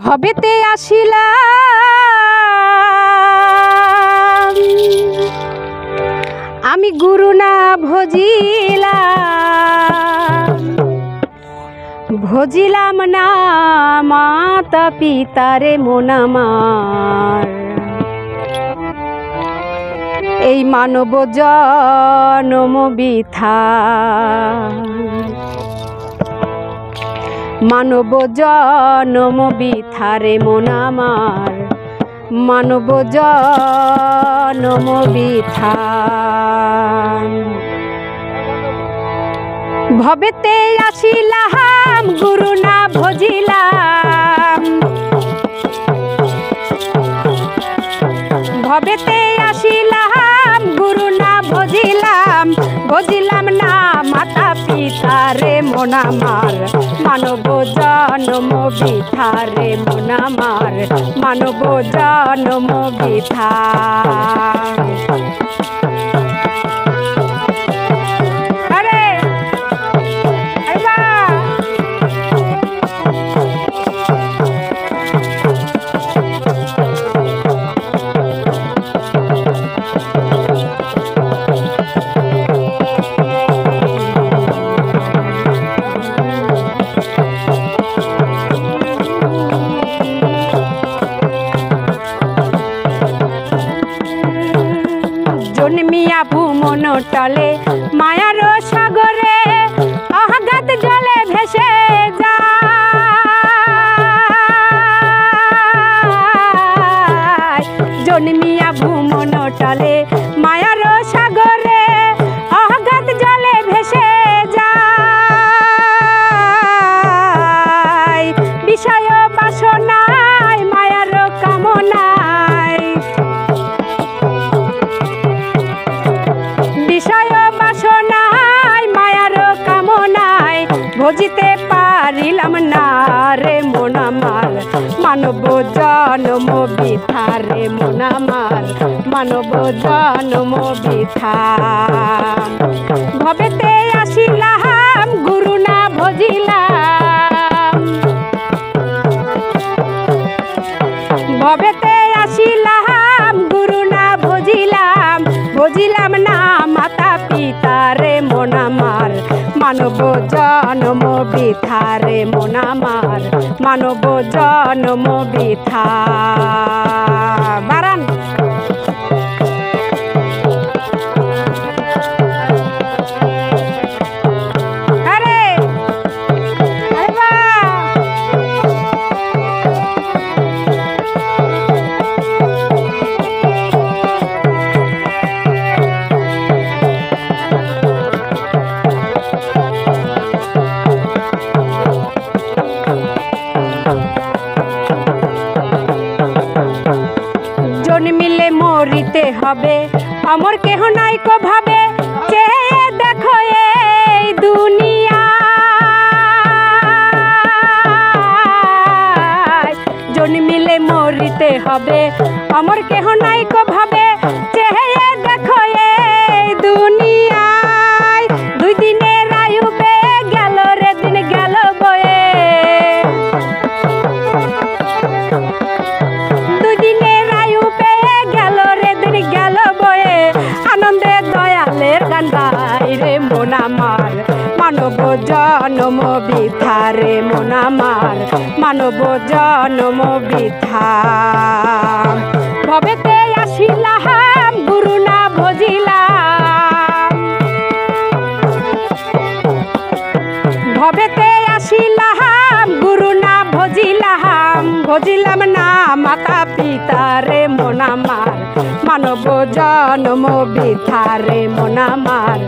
ভবেতে আসিলাম আমি গুরু না ভজিলাম না মাতা পিতারে মন আমার। এই মানব জনম বৃথা মানব জনম বৃথারে মন আমার। মানব জনম বৃথা ভবেতে আসিলাম গুরু না ভজিলাম। ভবেতে আসিলাম গুরু না ভজিলাম না মাতা পিতারে মন আমার। মানব জনম বৃথারে মন আমার। মানব জনম বৃথা জন্মিয়া ভুমন টলে মায়ার সাগরে অগাধ জলে ভেসে যায়। জন্মিয়া ভুমন টলে মায়ার সাগরে অগাধ জলে ভেসে যায়। বিষয় বাসনায় মায়ার কামনায় বিষয় বাসনায় মায়ার কামনায় ভজিতে পারিলাম না রে মন আমার। মানব জনম বৃথা রে মন আমার। মানব জনম বৃথা ভবেতে আসিলাম গুরু না ভজিলাম। ভবেতে আসিলাম গুরু না ভজিলাম না মাতা পিতারে মন আমার। মানব জনম বৃথা রে মন আমার। মানব জনম বৃথা বারান জন্মিলে মরিতে হবে আমার কেহ নাই কো ভাবে। চেয়ে দেখো এই দুনিয়া জন্মিলে মরিতে হবে আমার কেহ নাই কো ভাবে। চেয়ে দেখো এই দুনিয়ায় দুই দিনের আয়ু বে গেল রে দিন গেল বয়ে। দুই দিনের আয়ু পেয়ে গেল রে দিন গেল বয়ে। আনন্দে দয়ালের গান গাই রে মন আমার। মানব জনম বৃথা রে মন আমার। মানব জনম বৃথা ভবেতে আসিলাম গুরু না ভজিলাম। ভবেতে আসিলাম গুরু না ভজিলাম না মাতা পিতারে মন আমার। মানব জনম বৃথা রে মন আমার।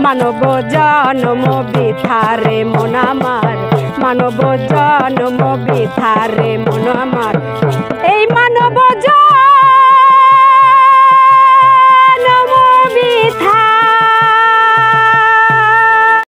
মানব জনম বৃথা রে মন আমার। মানব জনম বৃথা রে মন আমার। এই মানব